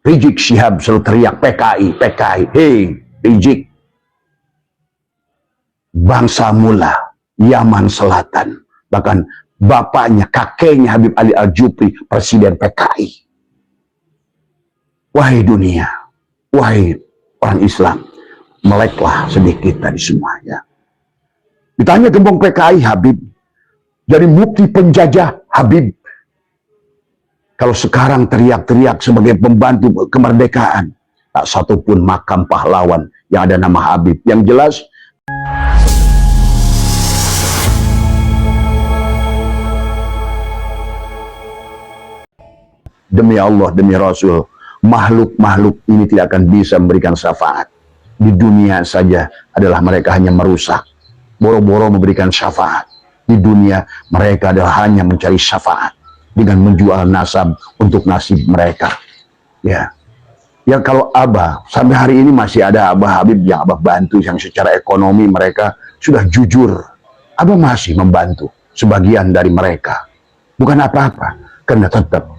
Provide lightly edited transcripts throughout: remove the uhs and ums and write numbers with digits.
Rizik Syihab selalu teriak PKI, PKI. Hei, Rizik. Bangsa Mula, Yaman Selatan. Bahkan bapaknya, kakeknya Habib Ali Al-Jupri, presiden PKI. Wahai dunia, wahai orang Islam, meleklah sedikit tadi semuanya. Ditanya gembong PKI, Habib. Jadi mufti penjajah, Habib. Kalau sekarang teriak-teriak sebagai pembantu kemerdekaan, tak satupun makam pahlawan yang ada nama Habib. Yang jelas, demi Allah, demi Rasul, makhluk-makhluk ini tidak akan bisa memberikan syafaat. Di dunia saja adalah mereka hanya merusak. Boro-boro memberikan syafaat. Di dunia mereka adalah hanya mencari syafaat dengan menjual nasab untuk nasib mereka. Ya, ya kalau Abah sampai hari ini masih ada Abah Habib yang Abah bantu, yang secara ekonomi mereka sudah jujur. Abah masih membantu sebagian dari mereka. Bukan apa-apa, karena tetap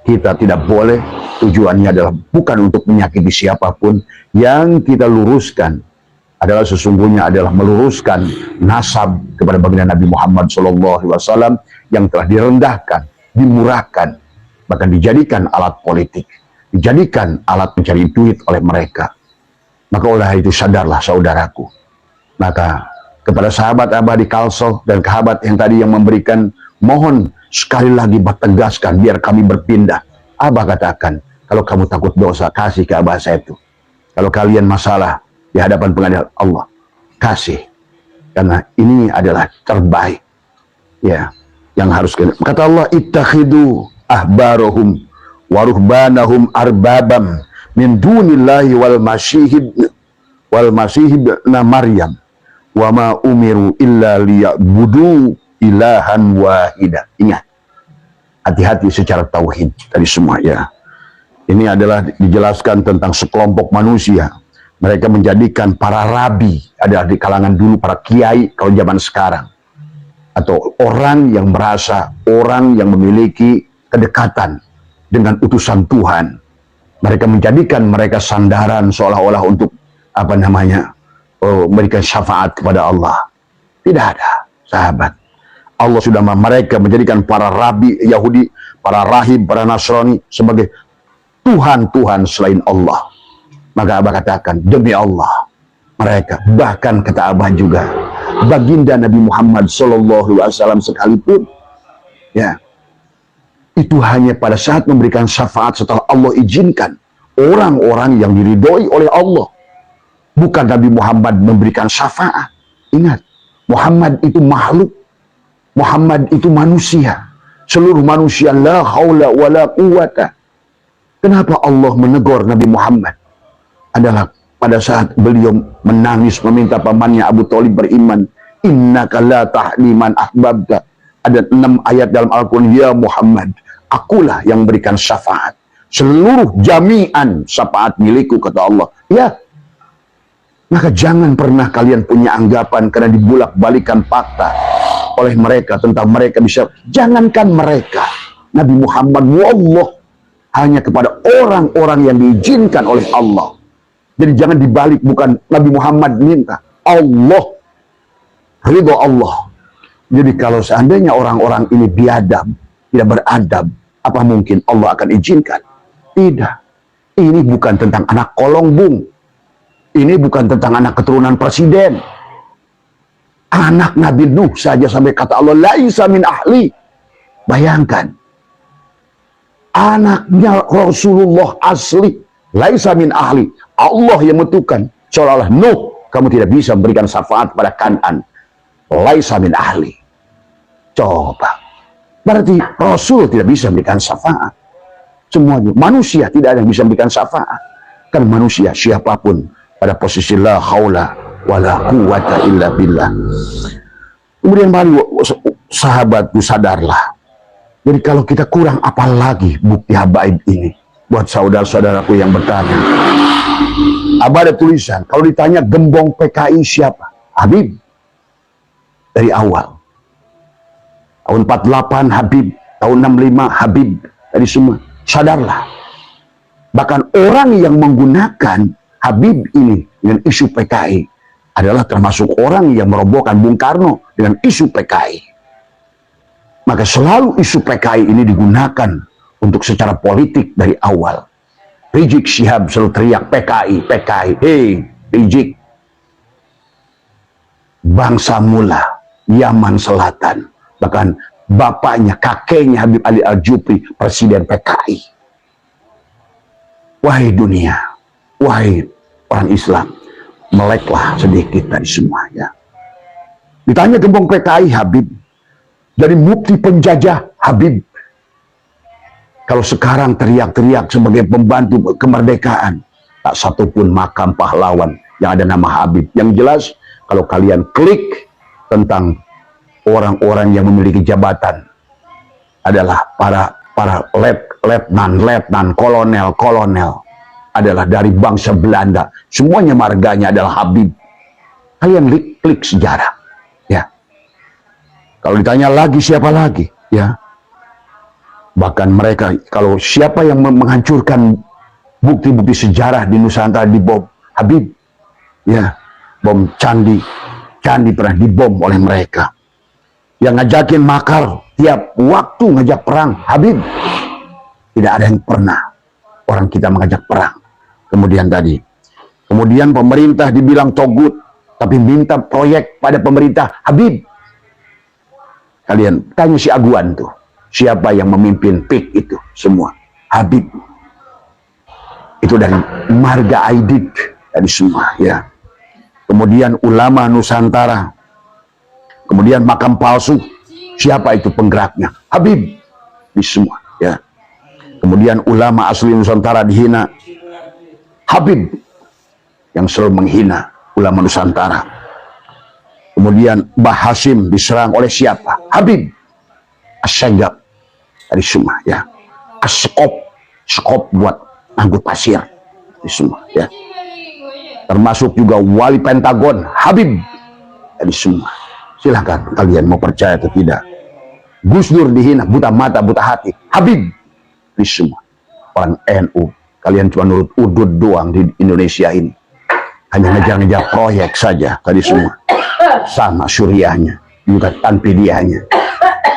kita tidak boleh, tujuannya adalah bukan untuk menyakiti siapapun. Yang kita luruskan adalah sesungguhnya adalah meluruskan nasab kepada baginda Nabi Muhammad SAW yang telah direndahkan, dimurahkan, bahkan dijadikan alat politik, dijadikan alat mencari duit oleh mereka. Maka oleh itu sadarlah saudaraku. Maka kepada sahabat Abah di Kalsel dan sahabat yang tadi yang memberikan, mohon sekali lagi tegaskan biar kami berpindah. Abah katakan, kalau kamu takut dosa, kasih ke Abah saya itu. Kalau kalian masalah di hadapan pengadilan Allah, kasih. Karena ini adalah terbaik. Ya, yang harus kata Allah, ittakhidu ahbarahum wa ruhbanahum arbabam min dunillahi wal masihibna Maryam wa ma umiru illa liya'budu ilahan wahida. Ingat, hati-hati secara tauhid tadi semua ya. Ini adalah dijelaskan tentang sekelompok manusia. Mereka menjadikan para rabi, adalah di kalangan dulu para kiai kalau zaman sekarang, atau orang yang merasa, orang yang memiliki kedekatan dengan utusan Tuhan. Mereka menjadikan mereka sandaran seolah-olah untuk apa namanya, memberikan syafaat kepada Allah. Tidak ada, sahabat. Allah sudah mereka menjadikan para rabi Yahudi, para rahib, para Nasrani sebagai Tuhan-Tuhan selain Allah. Maka Abah katakan, demi Allah, mereka, bahkan kata Abah juga, baginda Nabi Muhammad SAW sekalipun, ya, itu hanya pada saat memberikan syafaat setelah Allah izinkan orang-orang yang diridhoi oleh Allah. Bukan Nabi Muhammad memberikan syafaat. Ingat, Muhammad itu makhluk, Muhammad itu manusia. Seluruh manusia, la haula wa la quwata. Kenapa Allah menegur Nabi Muhammad? Adalah pada saat beliau menangis meminta pamannya Abu Thalib beriman. Innaka la tahdi man ahbabta. Ada 6 ayat dalam Al-Quran. Ya Muhammad, akulah yang berikan syafaat. Seluruh jami'an syafaat milikku, kata Allah. Ya, maka jangan pernah kalian punya anggapan karena dibulak-balikan fakta oleh mereka tentang mereka bisa. Jangankan mereka, Nabi Muhammad, wallah, hanya kepada orang-orang yang diizinkan oleh Allah. Jadi jangan dibalik, bukan Nabi Muhammad minta, Allah, ridho Allah. Jadi kalau seandainya orang-orang ini biadab, tidak beradab, apa mungkin Allah akan izinkan? Tidak. Ini bukan tentang anak kolong, Bung. Ini bukan tentang anak keturunan presiden. Anak Nabi Nuh saja sampai kata Allah, laisa min ahli. Bayangkan, anaknya Rasulullah asli, laisa min ahli. Allah yang menentukan, seolah-olah Nuh, kamu tidak bisa memberikan syafaat pada Kan'an. Laisa min ahli. Coba. Berarti Rasul tidak bisa memberikan syafaat. Semuanya. Manusia tidak ada yang bisa memberikan syafaat. Kan manusia, siapapun, pada posisi la haula wa la quwata illa billah. Kemudian mari sahabatku sadarlah. Jadi kalau kita kurang apa lagi bukti habaib ini? Buat saudara-saudaraku yang bertanya. Abah ada tulisan, kalau ditanya gembong PKI siapa? Habib. Dari awal. Tahun 48 Habib, tahun 65 Habib. Dari semua. Sadarlah. Bahkan orang yang menggunakan Habib ini dengan isu PKI adalah termasuk orang yang merobohkan Bung Karno dengan isu PKI. Maka selalu isu PKI ini digunakan untuk secara politik dari awal. Rizik Syihab selalu teriak PKI, PKI. Hei, Rizik. Bangsa Mula, Yaman Selatan. Bahkan bapaknya, kakeknya Habib Ali Al-Jufri, presiden PKI. Wahai dunia, wahai orang Islam, meleklah sedikit dari semuanya. Ditanya gembong PKI, Habib. Dari mufti penjajah, Habib. Kalau sekarang teriak-teriak sebagai pembantu kemerdekaan, tak satupun makam pahlawan yang ada nama Habib. Yang jelas, kalau kalian klik tentang orang-orang yang memiliki jabatan adalah para letnan, kolonel adalah dari bangsa Belanda. Semuanya marganya adalah Habib. Kalian klik sejarah, ya. Kalau ditanya lagi siapa lagi, ya. Bahkan mereka, kalau siapa yang menghancurkan bukti-bukti sejarah di Nusantara dibom, Habib, ya. Bom candi pernah dibom oleh mereka. Yang ngajakin makar tiap waktu ngajak perang, Habib. Tidak ada yang pernah orang kita mengajak perang. Kemudian pemerintah dibilang togut, tapi minta proyek pada pemerintah, Habib. Kalian tanya si Aguan tuh, siapa yang memimpin PIK itu semua, Habib. Itu dari marga Aidit, dari semua, ya. Kemudian ulama Nusantara, kemudian makam palsu, siapa itu penggeraknya, Habib. Di semua, ya. Kemudian ulama asli Nusantara dihina, Habib yang selalu menghina ulama Nusantara. Kemudian Mbah Hasim diserang oleh siapa, Habib. Asyagab dari semua, ya. Skop buat angkut pasir, di semua, ya. Termasuk juga wali Pentagon, Habib. Dari semua. Silahkan kalian mau percaya atau tidak. Gus Dur dihina, buta mata, buta hati, Habib. Di semua. Orang NU, kalian cuma nurut udut doang di Indonesia ini. Hanya ngejar-ngejar proyek saja, tadi semua. Sama Suriahnya, juga Tanpidiahnya.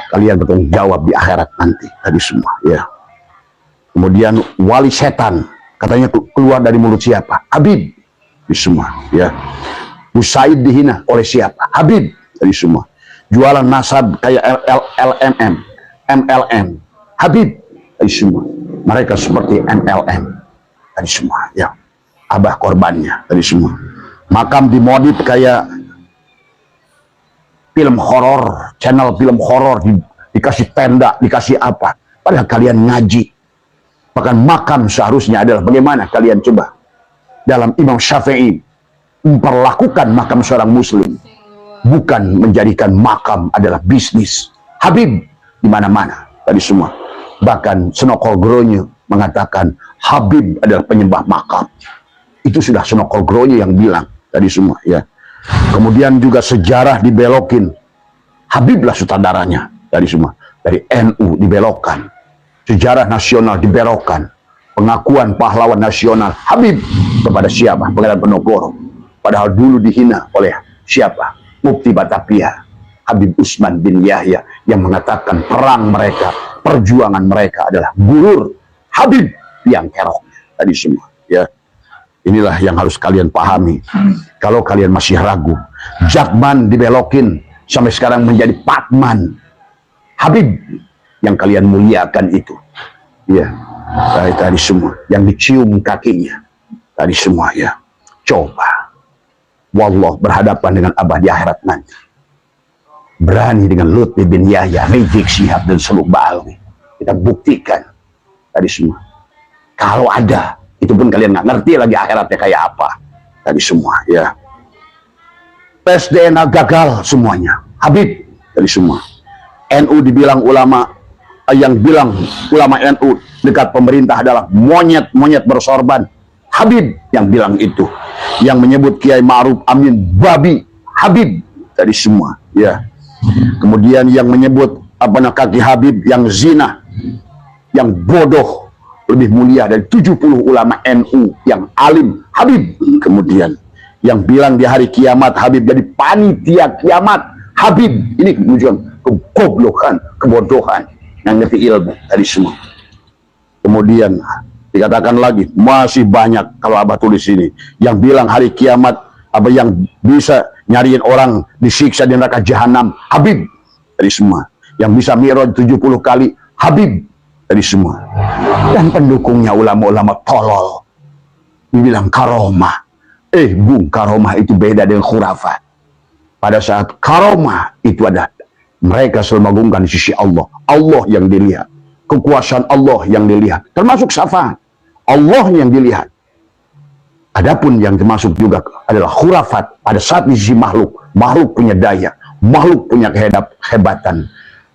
Kalian bertanggung jawab di akhirat nanti, tadi semua, ya. Kemudian wali setan, katanya keluar dari mulut siapa, Habib. Di semua, ya. Usaid dihina oleh siapa, Habib. Dari semua. Jualan nasab kayak MLM, Habib. Dari semua. Mereka seperti MLM. Dari semua, ya. Abah korbannya, dari semua. Makam dimodif kayak film horor, channel film horor, dikasih tenda, dikasih apa. Padahal kalian ngaji. Bahkan makam seharusnya adalah bagaimana kalian coba. Dalam Imam Syafi'i memperlakukan makam seorang muslim, bukan menjadikan makam adalah bisnis. Habib di mana-mana, tadi semua. Bahkan Senokol Gronyo mengatakan Habib adalah penyembah makam. Itu sudah Senokol Gronyo yang bilang, tadi semua, ya. Kemudian juga sejarah dibelokin, Habiblah sutradaranya, tadi semua. Dari NU dibelokkan, sejarah nasional dibelokkan, pengakuan pahlawan nasional Habib kepada siapa? Pangeran Penogoro. Padahal dulu dihina oleh siapa? Mufti Batavia, Habib Usman bin Yahya, yang mengatakan perang mereka, perjuangan mereka adalah gurur Habib yang keroknya, tadi semua, ya. Inilah yang harus kalian pahami. Kalau kalian masih ragu, Jakman dibelokin sampai sekarang menjadi Patman. Habib yang kalian muliakan itu, ya. Tadi semua yang dicium kakinya, tadi semua, ya. Coba wallah berhadapan dengan Abah di akhirat nanti, berani dengan Lutfi bin Yahya, Rizik Syihab dan Seluk Ba'alwi, kita buktikan tadi semua. Kalau ada, itu pun kalian nggak ngerti lagi akhiratnya kayak apa, tadi semua, ya. Tes DNA gagal semuanya, Habib, tadi semua. NU dibilang ulama, yang bilang ulama NU dekat pemerintah adalah monyet bersorban, Habib yang bilang itu. Yang menyebut Kiai Ma'ruf Amin babi, Habib, tadi semua, ya. Kemudian yang menyebut kaki Habib yang zina, yang bodoh, lebih mulia dari 70 ulama NU yang alim, Habib. Kemudian yang bilang di hari kiamat Habib jadi panitia kiamat, Habib. Ini menunjukkan kegoblokan, kebodohan yang ngerti ilmu tadi semua. Kemudian dikatakan lagi masih banyak kalau Abah tulis ini yang bilang hari kiamat apa yang bisa nyariin orang disiksa di neraka jahanam, Habib tadi semua. Yang bisa mi'raj 70 kali, Habib tadi semua. Dan pendukungnya ulama-ulama tolol dibilang karomah. Bung, karomah itu beda dengan khurafat. Pada saat karomah itu ada, mereka selalu mengagungkan di sisi Allah. Allah yang dilihat, kekuasaan Allah yang dilihat, termasuk syafaat Allah yang dilihat. Adapun yang termasuk juga adalah khurafat pada saat di sisi makhluk. Makhluk punya daya, makhluk punya kehebatan.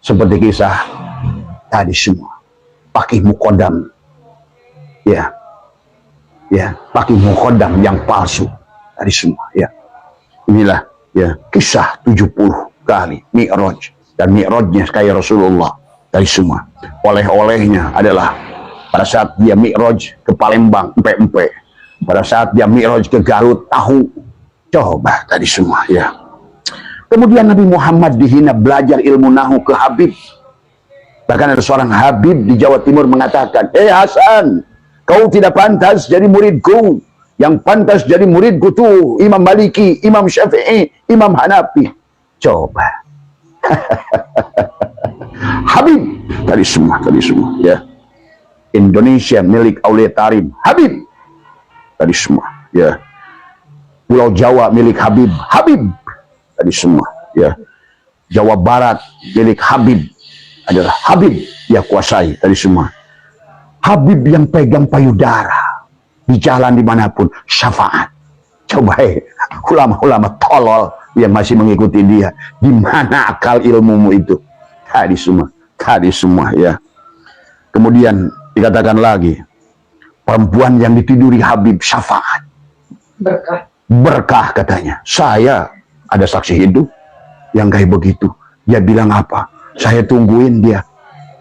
Seperti kisah tadi semua. Pakai mukodam, ya, pakai mukodam yang palsu tadi semua, ya. Inilah, ya, kisah 70 kali mi'raj dan mi'rajnya kayak Rasulullah tadi semua. Oleh-olehnya adalah pada saat dia mi'raj ke Palembang, empe-empe. Pada saat dia mi'raj ke Garut, tahu. Coba tadi semua, ya. Kemudian Nabi Muhammad dihina belajar ilmu nahu ke Habib. Bahkan ada seorang Habib di Jawa Timur mengatakan, Hasan, kau tidak pantas jadi muridku. Yang pantas jadi muridku tuh Imam Maliki, Imam Syafi'i, Imam Hanafi. Coba. Habib tadi semua, ya. Indonesia milik Aulia Tarim, Habib tadi semua, ya. Pulau Jawa milik Habib, Habib tadi semua, ya. Jawa Barat milik Habib adalah Habib dia kuasai tadi semua. Habib yang pegang payudara di jalan dimanapun, syafaat. Coba ulama-ulama tolol yang masih mengikuti dia, di mana akal ilmumu itu? Tadi semua, ya. Kemudian dikatakan lagi, perempuan yang ditiduri Habib syafaat, berkah katanya. Saya ada saksi hidup yang kayak begitu. Dia bilang apa? Saya tungguin dia.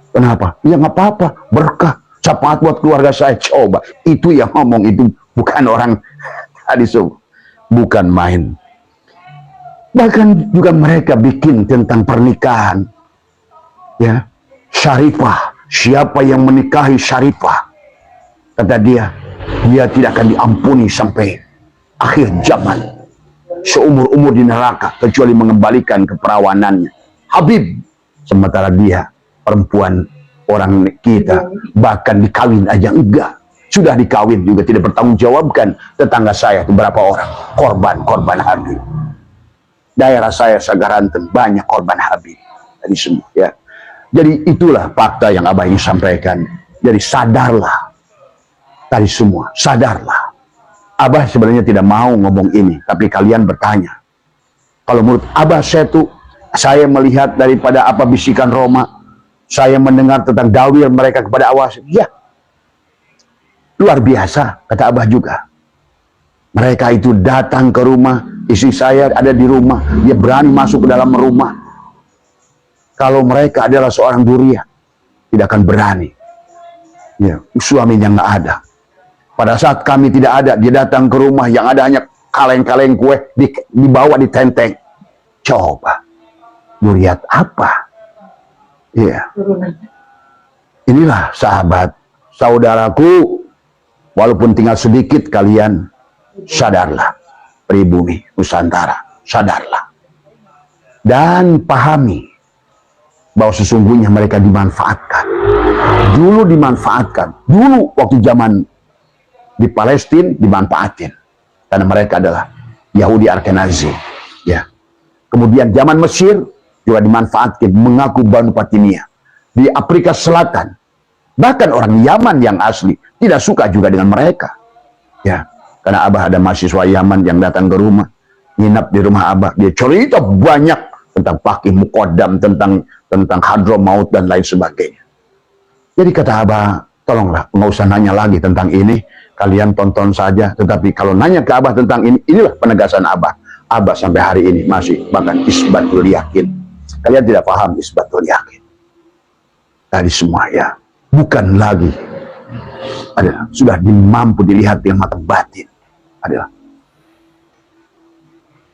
Kenapa? Ya nggak apa-apa, berkah, syafaat buat keluarga saya. Coba, itu yang ngomong itu bukan orang tadi, bukan main. Bahkan juga mereka bikin tentang pernikahan, ya, syarifah. Siapa yang menikahi syarifah, kata dia tidak akan diampuni sampai akhir zaman, seumur-umur di neraka, kecuali mengembalikan keperawanannya. Habib. Sementara dia perempuan orang kita, bahkan dikawin aja enggak. Sudah dikawin juga tidak bertanggung jawabkan. Tetangga saya itu berapa orang korban Habib. Daerah saya Sagaranten banyak korban Habib tadi semua, ya. Jadi itulah fakta yang Abah ingin sampaikan. Jadi sadarlah tadi semua, sadarlah. Abah sebenarnya tidak mau ngomong ini, tapi kalian bertanya. Kalau menurut Abah saya melihat daripada apa bisikan Roma, saya mendengar tentang dawil mereka kepada awas, ya, luar biasa, kata Abah juga. Mereka itu datang ke rumah, istri saya ada di rumah, dia berani masuk ke dalam rumah. Kalau mereka adalah seorang durian, tidak akan berani. Ya, suaminya nggak ada. Pada saat kami tidak ada, dia datang ke rumah yang ada hanya kaleng-kaleng kue dibawa di tenteng. Coba. Duriat apa? Ya. Inilah sahabat, saudaraku, walaupun tinggal sedikit kalian, sadarlah. Pribumi Nusantara, sadarlah. Dan pahami bahwa sesungguhnya mereka dimanfaatkan. Dulu dimanfaatkan. Dulu waktu zaman di Palestina dimanfaatin. Karena mereka adalah Yahudi Ashkenazi. Ya. Kemudian zaman Mesir juga dimanfaatkan, mengaku Banu Fatimiyah. Di Afrika Selatan, bahkan orang Yaman yang asli tidak suka juga dengan mereka. Ya, karena Abah ada mahasiswa Yaman yang datang ke rumah, nginap di rumah Abah, dia cerita banyak tentang Faqih Muqaddam, tentang Hadramaut dan lain sebagainya. Jadi kata Abah, tolonglah nggak usah nanya lagi tentang ini, kalian tonton saja. Tetapi kalau nanya ke Abah tentang ini, inilah penegasan Abah. Abah sampai hari ini masih bahkan isbatul yakin. Kalian tidak paham isbatul yakin tadi semua, ya. Bukan lagi adalah sudah mampu dilihat dengan mata batin. Adalah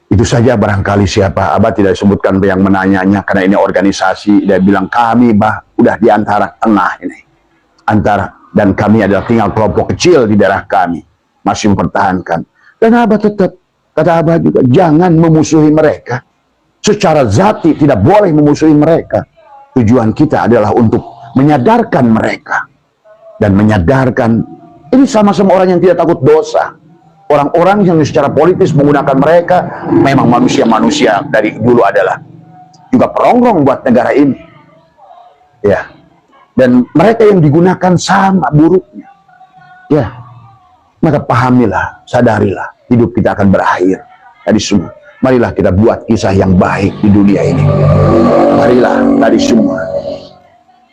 itu saja barangkali siapa. Abah tidak sebutkan yang menanyanya karena ini organisasi. Dia bilang kami udah di antara tengah ini, antara, dan kami adalah tinggal kelompok kecil di daerah kami masih mempertahankan. Dan Abah tetap, kata Abah juga, jangan memusuhi mereka secara zati, tidak boleh memusuhi mereka. Tujuan kita adalah untuk menyadarkan mereka dan menyadarkan ini sama-sama orang yang tidak takut dosa. Orang-orang yang secara politis menggunakan mereka memang manusia-manusia dari dulu adalah juga perongrong buat negara ini. Ya. Dan mereka yang digunakan sama buruknya. Ya. Maka pahamilah, sadarilah, hidup kita akan berakhir. Tadi semua. Marilah kita buat kisah yang baik di dunia ini. Marilah tadi semua.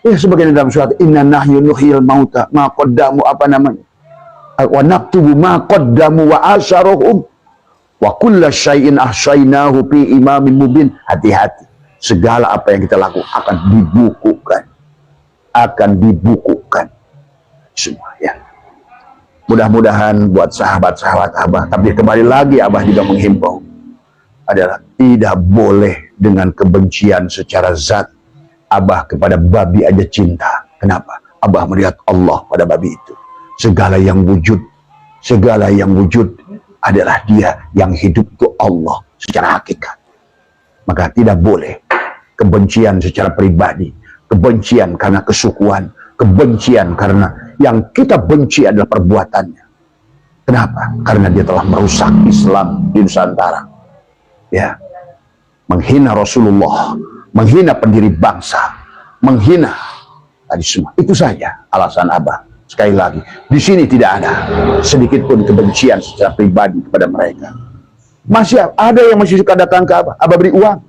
Ya, sebagian dalam surat inna nahyu nuhyil mauta ma qaddamu apa namanya? Wa naktubu ma qaddamu wa asharuhum wa kulla syai'in ahsaynahu fi imamin mubin. Hati-hati, segala apa yang kita lakukan akan dibukukan semua, ya. Mudah-mudahan buat sahabat-sahabat Abah, tapi kembali lagi Abah juga menghimbau adalah tidak boleh dengan kebencian secara zat. Abah kepada babi aja cinta. Kenapa? Abah melihat Allah pada babi itu. Segala yang wujud adalah Dia, yang hidup itu Allah secara hakikat. Maka tidak boleh kebencian secara pribadi, kebencian karena kesukuan, kebencian karena yang kita benci adalah perbuatannya. Kenapa? Karena dia telah merusak Islam di Nusantara. Ya, menghina Rasulullah, menghina pendiri bangsa, menghina tadi semua. Itu saja alasan Abah. Sekali lagi, di sini tidak ada sedikit pun kebencian secara pribadi kepada mereka. Masih ada yang masih suka datang ke Abah, Abah beri uang.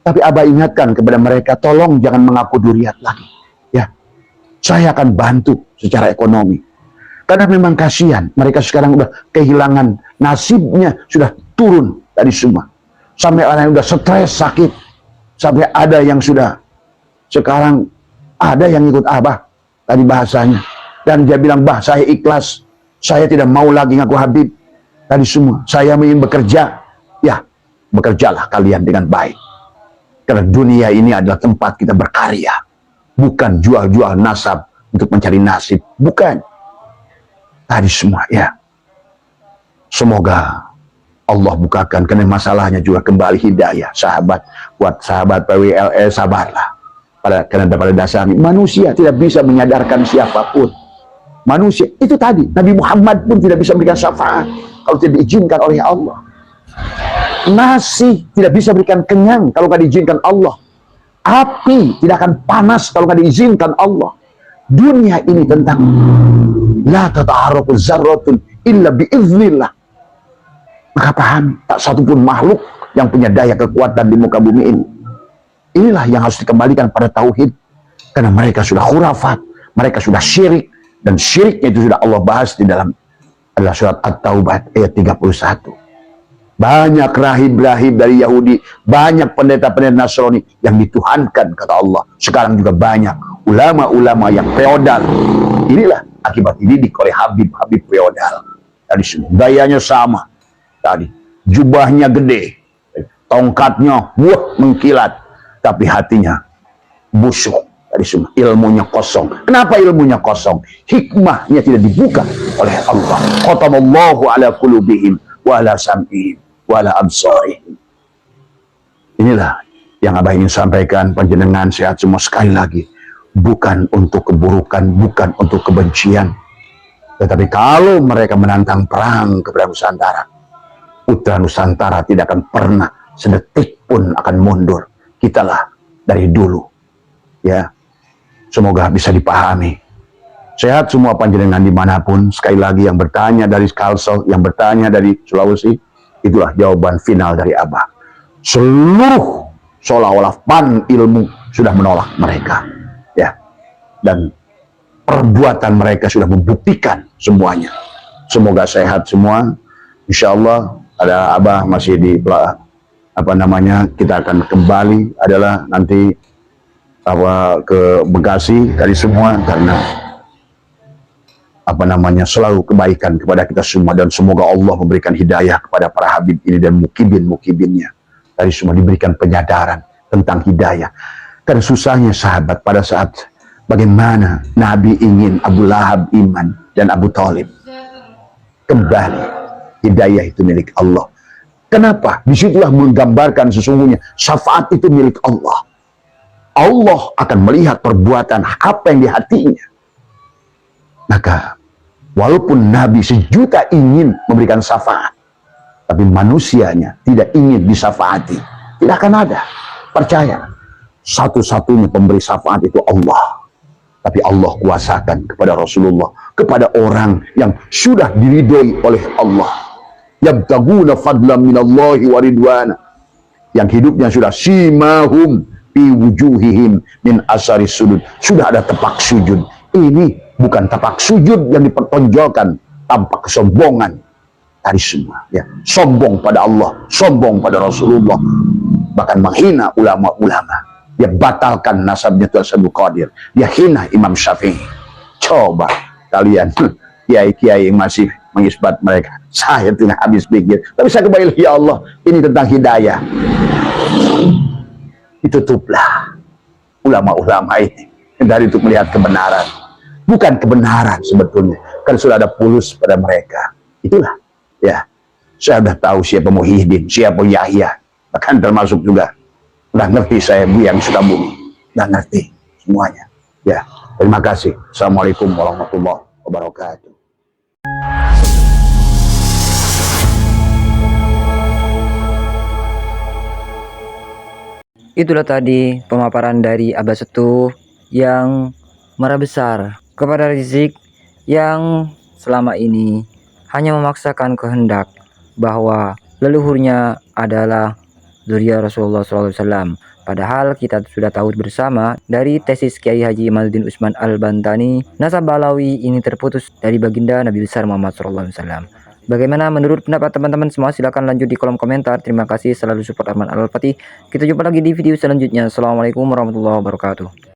Tapi Abah ingatkan kepada mereka, tolong jangan mengaku duriat lagi. Ya, saya akan bantu secara ekonomi. Karena memang kasihan, mereka sekarang udah kehilangan nasibnya, sudah turun dari semua. Sampai orang yang udah stres, sakit. Sampai ada yang sudah, sekarang ada yang ikut Abah. Tadi bahasanya. Dan dia bilang, bah saya ikhlas. Saya tidak mau lagi ngaku Habib. Tadi semua. Saya ingin bekerja. Ya, bekerjalah kalian dengan baik. Karena dunia ini adalah tempat kita berkarya. Bukan jual-jual nasab untuk mencari nasib. Bukan. Tadi semua, ya. Semoga Allah bukakan. Karena masalahnya juga kembali hidayah. Sahabat, buat sahabat PWLE, sabarlah. Karena pada dasarnya manusia tidak bisa menyadarkan siapapun. Manusia itu tadi, Nabi Muhammad pun tidak bisa memberikan syafaat kalau tidak diizinkan oleh Allah. Nasi tidak bisa berikan kenyang kalau tidak diizinkan Allah. Api tidak akan panas kalau tidak diizinkan Allah. Dunia ini tentang la tata'arrafu zarratun illa biiznillah. Maka pahami, tak satu pun makhluk yang punya daya kekuatan di muka bumi ini. Inilah yang harus dikembalikan pada tauhid. Karena mereka sudah khurafat, mereka sudah syirik, dan syiriknya itu sudah Allah bahas di dalam adalah surat At-Taubah ayat 31. Banyak rahib-rahib dari Yahudi, banyak pendeta-pendeta Nasrani yang dituhankan kata Allah. Sekarang juga banyak ulama-ulama yang feodal. Inilah akibat dididik oleh Habib-Habib feodal. Tadi semua gayanya sama. Tadi jubahnya gede, tongkatnya mengkilat. Tapi hatinya busuk dari semua, ilmunya kosong. Kenapa ilmunya kosong? Hikmahnya tidak dibuka oleh Allah. Khatamallahu ala qulubihim wa ala sam'ihim wa ala absarihim. Inilah yang Abah ingin sampaikan. Panjenengan sehat semua. Sekali lagi, bukan untuk keburukan, bukan untuk kebencian, tetapi kalau mereka menantang perang kepada Nusantara, putra Nusantara tidak akan pernah sedetik pun akan mundur. Kitalah dari dulu, ya. Semoga bisa dipahami. Sehat semua panjenengan dimanapun. Sekali lagi, yang bertanya dari Kalsel, yang bertanya dari Sulawesi, itulah jawaban final dari Abah. Seluruh seolah-olah pan ilmu sudah menolak mereka, ya. Dan perbuatan mereka sudah membuktikan semuanya. Semoga sehat semua. Insya Allah ada Abah masih di kita akan kembali adalah nanti ke Bekasi dari semua, karena selalu kebaikan kepada kita semua, dan semoga Allah memberikan hidayah kepada para habib ini dan mukibinnya dari semua, diberikan penyadaran tentang hidayah. Karena susahnya sahabat pada saat bagaimana Nabi ingin Abu Lahab iman dan Abu Talib kembali, hidayah itu milik Allah. Kenapa? Disitulah menggambarkan sesungguhnya syafaat itu milik Allah. Allah akan melihat perbuatan apa yang di hatinya. Maka walaupun Nabi sejuta ingin memberikan syafaat, tapi manusianya tidak ingin disafaati, tidak akan ada. Percaya, satu-satunya pemberi syafaat itu Allah. Tapi Allah kuasakan kepada Rasulullah, kepada orang yang sudah diridhoi oleh Allah. Yabtaguna fadlan minallahi wa ridwana, yang hidupnya sudah simahum fi wujuhihim min asari sujud, sudah ada tepak sujud. Ini bukan tapak sujud yang dipertonjolkan tanpa kesombongan dari semua, ya. Sombong pada Allah, sombong pada Rasulullah, bahkan menghina ulama-ulama. Dia batalkan nasabnya Tuan Abdul Qadir, dia hina Imam Syafi'i. Coba kalian kiai-kiai yang masih mengisbat mereka. Saya tengah habis pikir, tapi saya kembali, ya Allah, ini tentang hidayah. Ditutuplah ulama-ulama ini dari untuk melihat kebenaran. Bukan kebenaran sebetulnya, kan sudah ada pulus pada mereka. Itulah, ya. Saya sudah tahu siapa Muhyiddin, siapa Yahya, bahkan termasuk juga udah ngerti saya Buyang Sukabumi, udah ngerti semuanya. Ya, terima kasih. Assalamualaikum warahmatullahi wabarakatuh. Itulah tadi pemaparan dari Abah Setuh yang marah besar kepada Rizik yang selama ini hanya memaksakan kehendak bahwa leluhurnya adalah zuriat Rasulullah SAW. Padahal kita sudah tahu bersama dari tesis Kiai Haji Imaduddin Utsman Al-Bantani, nasab Balawi ini terputus dari baginda Nabi besar Muhammad SAW. Bagaimana menurut pendapat teman-teman semua? Silahkan lanjut di kolom komentar. Terima kasih, selalu support Arman Al-Fatih. Kita jumpa lagi di video selanjutnya. Assalamualaikum warahmatullahi wabarakatuh.